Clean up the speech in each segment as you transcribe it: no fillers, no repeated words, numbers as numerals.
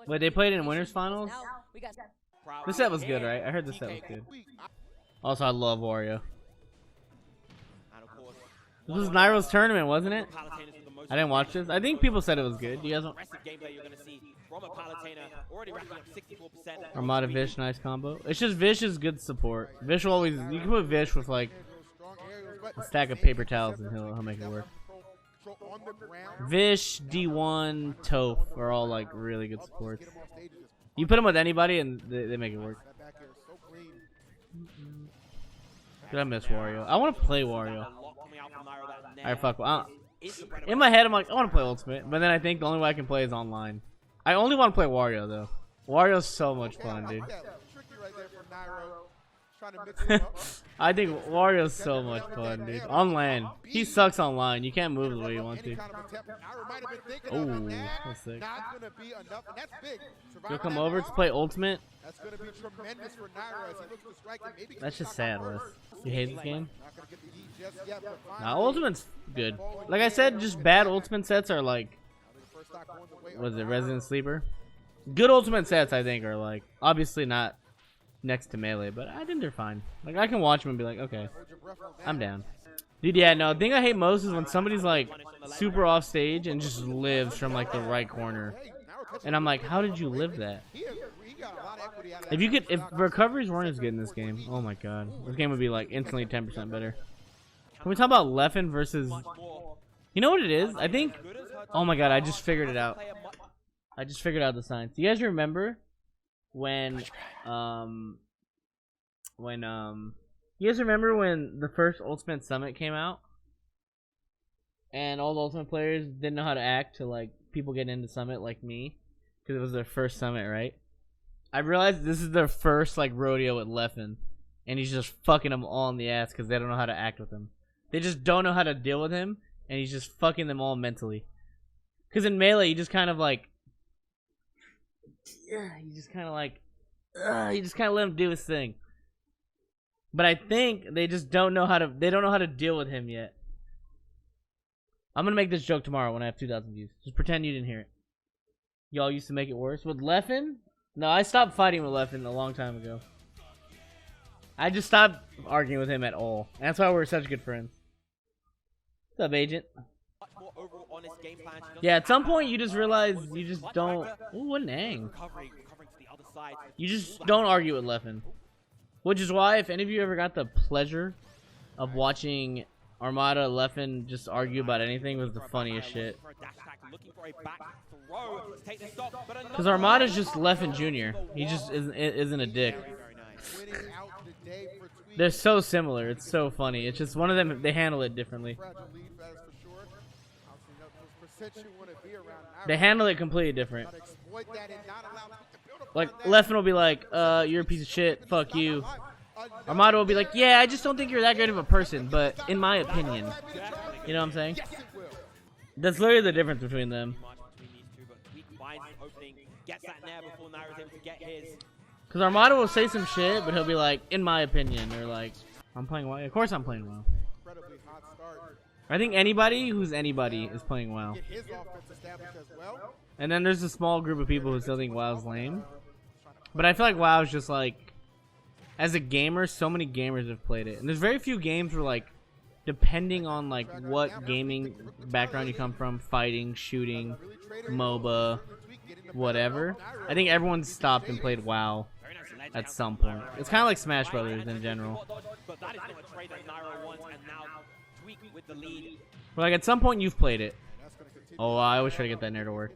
Wait, they played in winners finals? This set was good, right? I heard this set was good. Also, I love Wario. This was Nairo's tournament, wasn't it? I didn't watch this. I think people said it was good. You guys don't... Armada Vish, nice combo. It's just Vish is good support. Vish will always... You can put Vish with like a stack of paper towels and he'll make it work. Vish, D1, Toph are all like really good supports. You put them with anybody and they make it work. Did I miss Wario? I want to play Wario. Alright, fuck. In my head, I'm like, I want to play Ultimate, but then I think the only way I can play is online. I only want to play Wario though. Wario's so much fun, dude. I think Wario's so much fun, dude. On land. He sucks online. You can't move the way you want to. Oh, that's sick. You'll come over to play Ultimate? That's just sad, Wes. You hate this game? Nah, Ultimate's good. Like I said, just bad Ultimate sets are like... What is it, Resident Sleeper? Good Ultimate sets, I think, are like... Obviously not next to Melee, but I think they're fine. Like, I can watch them and be like, okay, I'm down. Dude, yeah, no, the thing I hate most is when somebody's like super off stage and just lives from like the right corner. And I'm like, how did you live that? If recoveries weren't as good in this game, oh my god. This game would be like instantly 10% better. Can we talk about Leffen versus... You know what it is? I think... Oh my god, I just figured it out. I just figured out the science. Do you guys remember when you guys remember when the first Ultimate Summit came out and all the Ultimate players didn't know how to act to like people getting into Summit like me because it was their first Summit, right? I realized this is their first like rodeo with Leffen and he's just fucking them all in the ass because they don't know how to act with him. They just don't know how to deal with him and he's just fucking them all mentally. Because in Melee you just kind of like you just kind of let him do his thing. But I think they just don't know how to. They don't know how to deal with him yet. I'm gonna make this joke tomorrow when I have 2,000 views. Just pretend you didn't hear it. Y'all used to make it worse with Leffen. No, I stopped fighting with Leffen a long time ago. I just stopped arguing with him at all. That's why we're such good friends. What's up, Agent? Yeah, at some point you just realize you just don't. Ooh, what an ang. You just don't argue with Leffen. Which is why, if any of you ever got the pleasure of watching Armada Leffen just argue about anything, was the funniest shit. Because Armada's just Leffen Jr. He just isn't a dick. They're so similar. It's so funny. It's just one of them, they handle it differently. They handle it completely different. Like, Leffen will be like, you're a piece of shit, fuck you. Armada will be like, yeah, I just don't think you're that great of a person, but in my opinion. You know what I'm saying? That's literally the difference between them. Because Armada will say some shit, but he'll be like, in my opinion, or like, I'm playing WoW. Of course I'm playing WoW. I think anybody who's anybody is playing WoW. And then there's a small group of people who still think WoW's lame. But I feel like WoW is just like, as a gamer, so many gamers have played it. And there's very few games where like, depending on like what gaming background you come from, fighting, shooting, MOBA, whatever, I think everyone's stopped and played WoW at some point. It's kind of like Smash Brothers in general. But like at some point you've played it. Oh, I always try to get that Nair to work.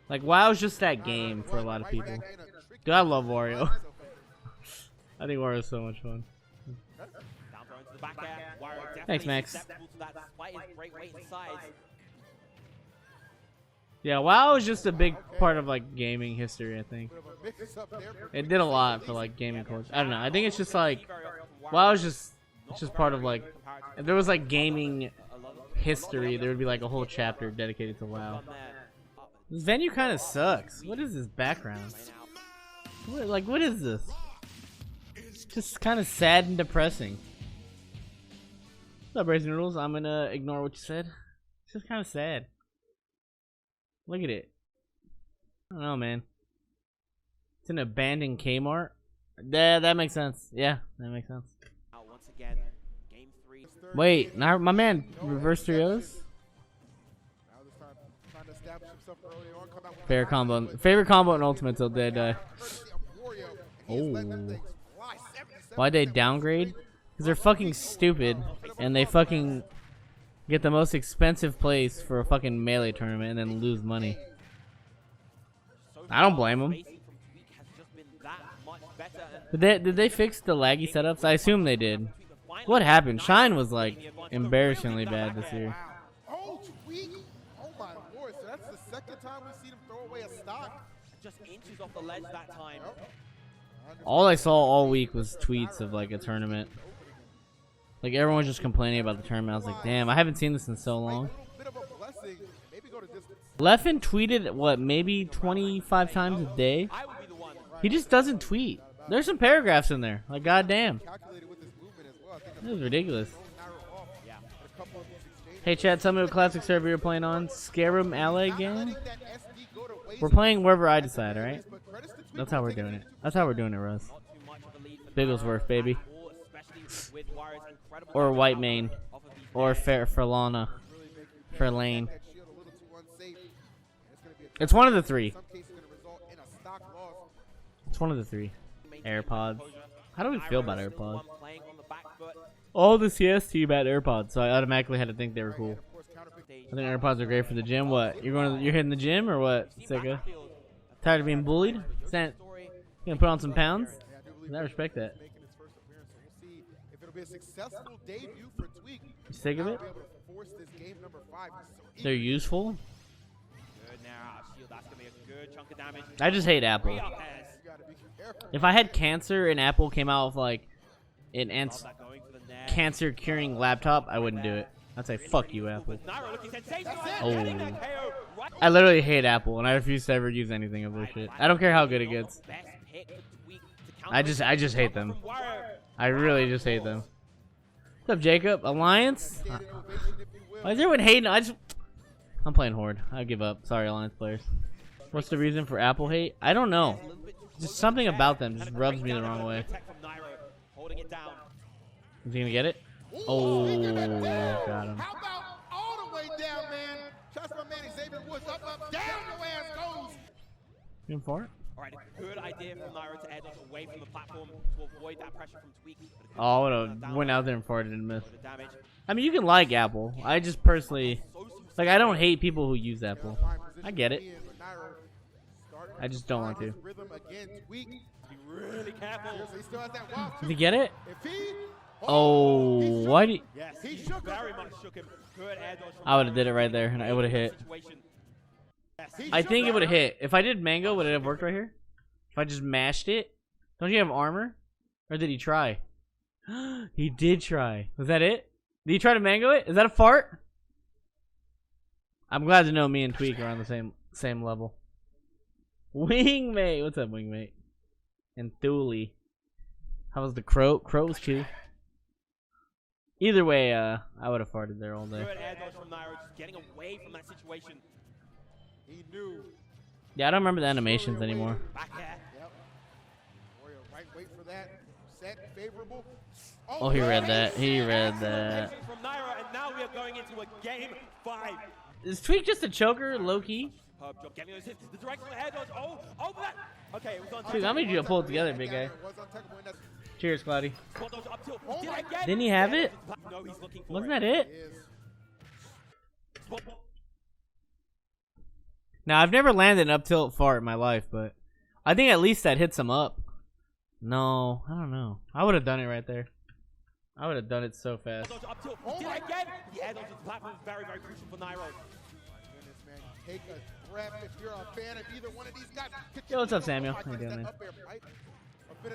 Like WoW's just that game for a lot of people. Dude, I love Wario. I think Wario's so much fun. Thanks, Max. Yeah, WoW is just a big part of like gaming history, I think. It did a lot for like gaming culture. I don't know. I think it's just like WoW is just part of like, if there was like gaming history, there would be like a whole chapter dedicated to WoW. This venue kind of sucks. What is this background? What is this? Just kind of sad and depressing. What's up, Raisin Noodles? I'm gonna ignore what you said. It's just kind of sad. Look at it. I don't know, man. It's an abandoned Kmart. Yeah, that makes sense. Yeah, that makes sense. Once again, game 3. Wait, now my man, reverse 3-0s? Fair combo. Favorite combo in Ultimate till day die. Oh. Why'd they downgrade? Because they're fucking stupid. And they fucking get the most expensive place for a fucking melee tournament and then lose money. I don't blame them. Did they fix the laggy setups? I assume they did. What happened? Shine was like embarrassingly bad this year. Oh, Tweak! Oh my lord! So that's the second time we've seen him throw away a stock. Just inches off the ledge that time. All I saw all week was tweets of like a tournament. Like everyone was just complaining about the tournament. I was like, damn, I haven't seen this in so long. Leffen tweeted what, maybe 25 times a day? He just doesn't tweet. There's some paragraphs in there. Like, goddamn. This is ridiculous. Hey, chat, tell me what classic server you're playing on. Scarum Alley game? We're playing wherever I decide, alright? That's how we're doing it. That's how we're doing it, Russ. Bigglesworth, baby. Or White Mane. Or Fairlana. Fairlane. It's one of the three. It's one of the three. AirPods. How do we feel about AirPods? All the CS team had AirPods, so I automatically had to think they were cool. I think AirPods are great for the gym. What? You're hitting the gym or what, Sega? Tired of being bullied? You gonna put on some pounds? I respect that. You sick of it? They're useful. I just hate Apple. If I had cancer and Apple came out with like an cancer curing laptop, I wouldn't do it. I'd say fuck you, Apple. Oh. I literally hate Apple and I refuse to ever use anything of their shit. I don't care how good it gets. I just hate them. I really just hate them. What's up, Jacob? Alliance? Why is everyone hating? I'm playing Horde. I give up. Sorry, Alliance players. What's the reason for Apple hate? I don't know. Just something about them just rubs me the wrong way. Is he gonna get it? Oh, got him. How about all the way down, man? Trust my man Xavier Woods. Up, down your ass goes. You in for it? Alright, good idea from Nairo to air dodge away from the platform to avoid that pressure from Tweak. Oh, I would've went out there and farted and missed. I mean, you can like Apple. I just personally, like, I don't hate people who use Apple. I get it. I just don't want to. Did he get it? Oh, why did he? I would have did it right there, and I would have hit. I think it would have hit. If I did mango, would it have worked right here? If I just mashed it? Don't you have armor? Or did he try? He did try. Was that it? Did he try to mango it? Is that a fart? I'm glad to know me and Tweak are on the same level. Wingmate! What's up, Wingmate? And Thule. How was the crow? Crow was cute. Either way, I would have farted there all day. Good air dodge from Nairo, just getting away from that situation. He knew. Yeah, I don't remember the animations anymore. Back air. Yep. Wario, right, wait for that. Set, favorable. Oh, he read that. He read that. From Nairo, and now we are going into a game 5. Is Tweak just a choker, low-key? Job getting those hits. The directional air dodge. Oh, that. Okay, it was on. Dude, I made you to pull it together, big guy. Cheers, Cloudy. Didn't he have it? No, he's looking for Wasn't that it? Now, I've never landed an up tilt fart in my life, but I think at least that hits him up. No, I don't know. I would have done it right there. I would have done it so fast. Again. The air dodge to the platform is very, very crucial for Nairo. Take a breath if you're a fan of either one of these guys. Yo, what's up, Samuel? How you doing, man? Should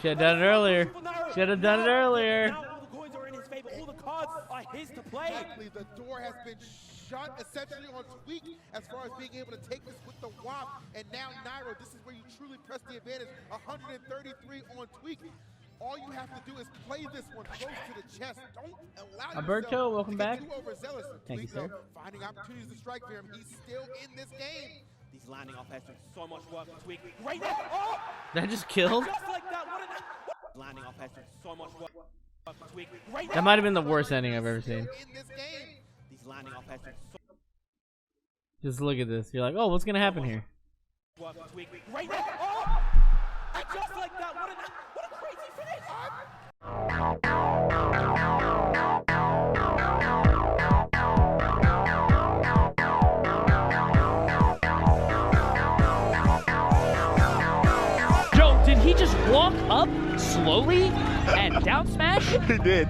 have done it earlier. Should have done it earlier. Now all the coins are in his favor. All the cards are his to play. Exactly. The door has been shut essentially on Tweak as far as being able to take this with the WAP. And now Nairo, this is where you truly press the advantage. 133 on Tweak. All you have to do is play this one close to the chest. Don't allow Alberto, welcome back. Too overzealous. Thank you, sir. Finding opportunities to strike for him. He's still in this game. landing off air, so much work for Tweak. Great there. Oh! That just killed? Just like that. What landing off air, so much work for Tweak. Great That might have been the worst ending I've ever seen. In this game. These landing off air, so Just look at this. You're like, oh, what's gonna happen here? work for Tweak. Great there. Oh! And just like that. What a crazy finish. Joe, did he just walk up slowly and down smash? He did.